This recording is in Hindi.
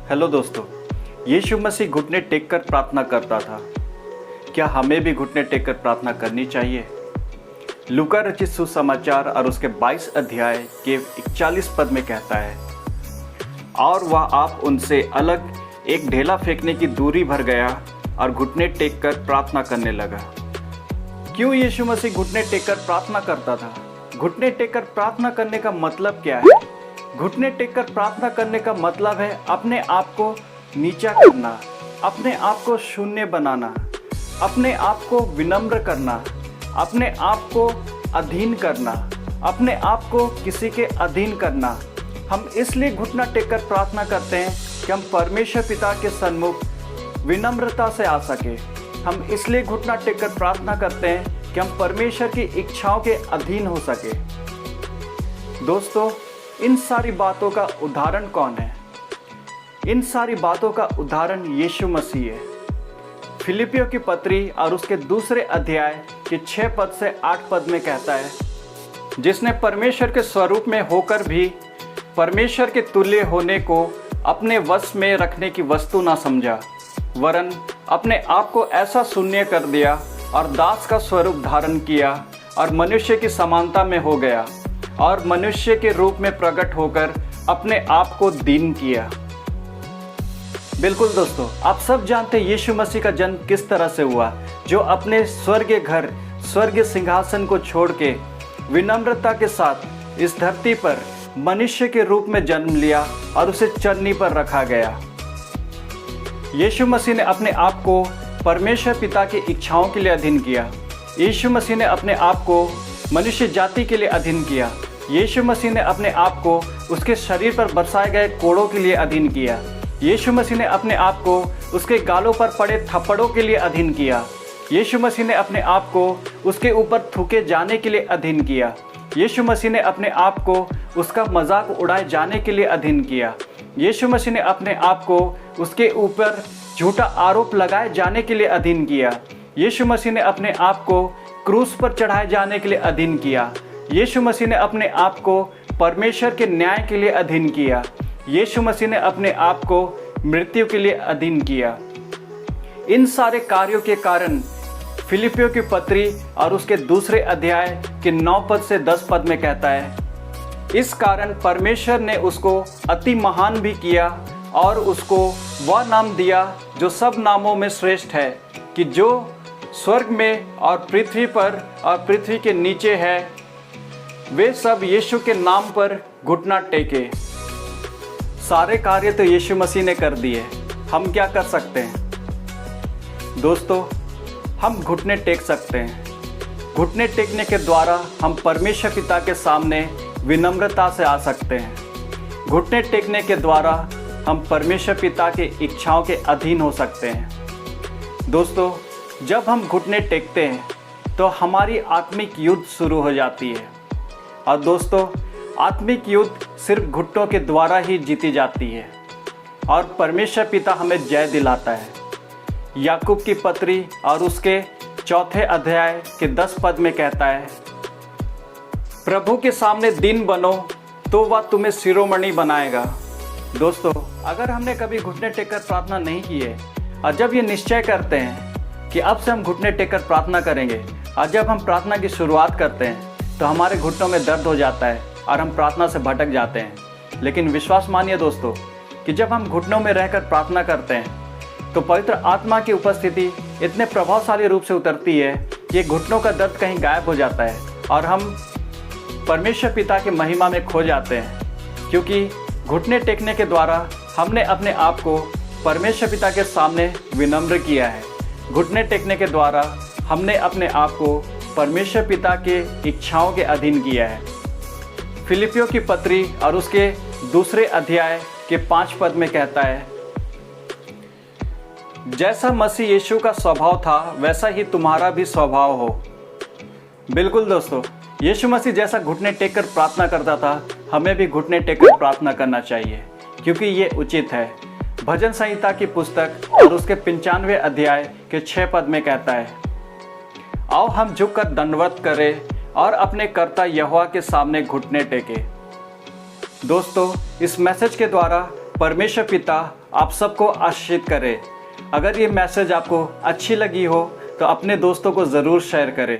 हेलो दोस्तों, यीशु मसीह घुटने टेक कर प्रार्थना करता था। क्या हमें भी घुटने टेक कर प्रार्थना करनी चाहिए? लूका रचित सुसमाचार और उसके 22 अध्याय के 41 पद में कहता है, और वह आप उनसे अलग एक ढेला फेंकने की दूरी भर गया और घुटने टेक कर प्रार्थना करने लगा। क्यों यीशु मसीह घुटने टेक कर प्रार्थना करता था? घुटने टेक कर प्रार्थना करने का मतलब क्या है? घुटने टेक कर प्रार्थना करने का मतलब है अपने आप को नीचा करना, अपने आप को शून्य बनाना, अपने आप को विनम्र करना, अपने आप को अधीन करना, अपने आप को किसी के अधीन करना। हम इसलिए घुटना टेक कर प्रार्थना करते हैं कि हम परमेश्वर पिता के सन्मुख विनम्रता से आ सके। हम इसलिए घुटना टेक कर प्रार्थना करते हैं कि हम परमेश्वर की इच्छाओं के अधीन हो सके। दोस्तों, इन सारी बातों का उदाहरण कौन है? इन सारी बातों का उदाहरण यीशु मसीह है। फिलिपियों की पत्री और उसके दूसरे अध्याय के 6 पद से 8 पद में कहता है, जिसने परमेश्वर के स्वरूप में होकर भी परमेश्वर के तुल्य होने को अपने वश में रखने की वस्तु ना समझा, वरन अपने आप को ऐसा शून्य कर दिया और दास का स्वरूप धारण किया और मनुष्य की समानता में हो गया और मनुष्य के रूप में प्रकट होकर अपने आप को दीन किया। बिल्कुल दोस्तों, आप सब जानते हैं यीशु मसीह का जन्म किस तरह से हुआ, जो अपने स्वर्गीय घर, स्वर्गीय सिंहासन को छोड़ के विनम्रता के साथ इस धरती पर मनुष्य के रूप में जन्म लिया और उसे चरनी पर रखा गया। यीशु मसीह ने अपने आप को परमेश्वर पिता की इच्छाओं के लिए अधीन किया। यीशु मसीह ने अपने आप को मनुष्य जाति के लिए अधीन किया। यीशु मसीह ने अपने आप को उसके शरीर पर बरसाए गए कोड़ों के लिए अधीन किया। यीशु मसीह ने अपने आप को उसके गालों पर पड़े थप्पड़ों के लिए अधीन किया। यीशु मसीह ने अपने आप को उसके ऊपर थूके जाने के लिए अधीन किया। यीशु मसीह ने अपने आप को उसका मजाक उड़ाए जाने के लिए अधीन किया। यीशु मसीह ने अपने आप को उसके ऊपर झूठा आरोप लगाए जाने के लिए अधीन किया। यीशु मसीह ने अपने आप को क्रूस पर चढ़ाए जाने के लिए अधीन किया। यीशु मसीह ने अपने आप को परमेश्वर के न्याय के लिए अधीन किया। यीशु मसीह ने अपने आप को मृत्यु के लिए अधीन किया। इन सारे कार्यों के कारण फिलिपियों की पत्री और उसके दूसरे अध्याय के 9 पद से 10 पद में कहता है, इस कारण परमेश्वर ने उसको अति महान भी किया और उसको वह नाम दिया जो सब नामों में श्रेष्ठ है, कि जो स्वर्ग में और पृथ्वी पर और पृथ्वी के नीचे है, वे सब यीशु के नाम पर घुटना टेके। सारे कार्य तो यीशु मसीह ने कर दिए, हम क्या कर सकते हैं? दोस्तों, हम घुटने टेक सकते हैं। घुटने टेकने के द्वारा हम परमेश्वर पिता के सामने विनम्रता से आ सकते हैं। घुटने टेकने के द्वारा हम परमेश्वर पिता के इच्छाओं के अधीन हो सकते हैं। दोस्तों, जब हम घुटने टेकते हैं तो हमारी आत्मिक युद्ध शुरू हो जाती है। और दोस्तों, आत्मिक युद्ध सिर्फ घुटनों के द्वारा ही जीती जाती है और परमेश्वर पिता हमें जय दिलाता है। याकूब की पत्री और उसके 4 अध्याय के 10 पद में कहता है, प्रभु के सामने दीन बनो तो वह तुम्हें शिरोमणि बनाएगा। दोस्तों, अगर हमने कभी घुटने टेककर प्रार्थना नहीं की है और जब ये निश्चय करते हैं कि अब से हम घुटने टेककर प्रार्थना करेंगे और जब हम प्रार्थना की शुरुआत करते हैं तो हमारे घुटनों में दर्द हो जाता है और हम प्रार्थना से भटक जाते हैं। लेकिन विश्वास मानिए दोस्तों कि जब हम घुटनों में रहकर प्रार्थना करते हैं तो पवित्र आत्मा की उपस्थिति इतने प्रभावशाली रूप से उतरती है कि घुटनों का दर्द कहीं गायब हो जाता है और हम परमेश्वर पिता के महिमा में खो जाते हैं, क्योंकि घुटने टेकने के द्वारा हमने अपने आप को परमेश्वर पिता के सामने विनम्र किया है। घुटने टेकने के द्वारा हमने अपने आप को परमेश्वर पिता के इच्छाओं के अधीन किया है। फिलिपियों की पत्री और उसके दूसरे अध्याय के 5 पद में कहता है, जैसा मसीह यीशु का स्वभाव था वैसा ही तुम्हारा भी स्वभाव हो। बिल्कुल दोस्तों, यीशु मसीह जैसा घुटने टेककर प्रार्थना करता था, हमें भी घुटने टेककर प्रार्थना करना चाहिए, क्योंकि ये उचित है। भजन संहिता की पुस्तक और उसके 95 अध्याय के 6 पद में कहता है, आओ हम झुककर दंडवत करें और अपने कर्ता यहोवा के सामने घुटने टेके। दोस्तों, इस मैसेज के द्वारा परमेश्वर पिता आप सबको आशीषित करे। अगर ये मैसेज आपको अच्छी लगी हो तो अपने दोस्तों को ज़रूर शेयर करें।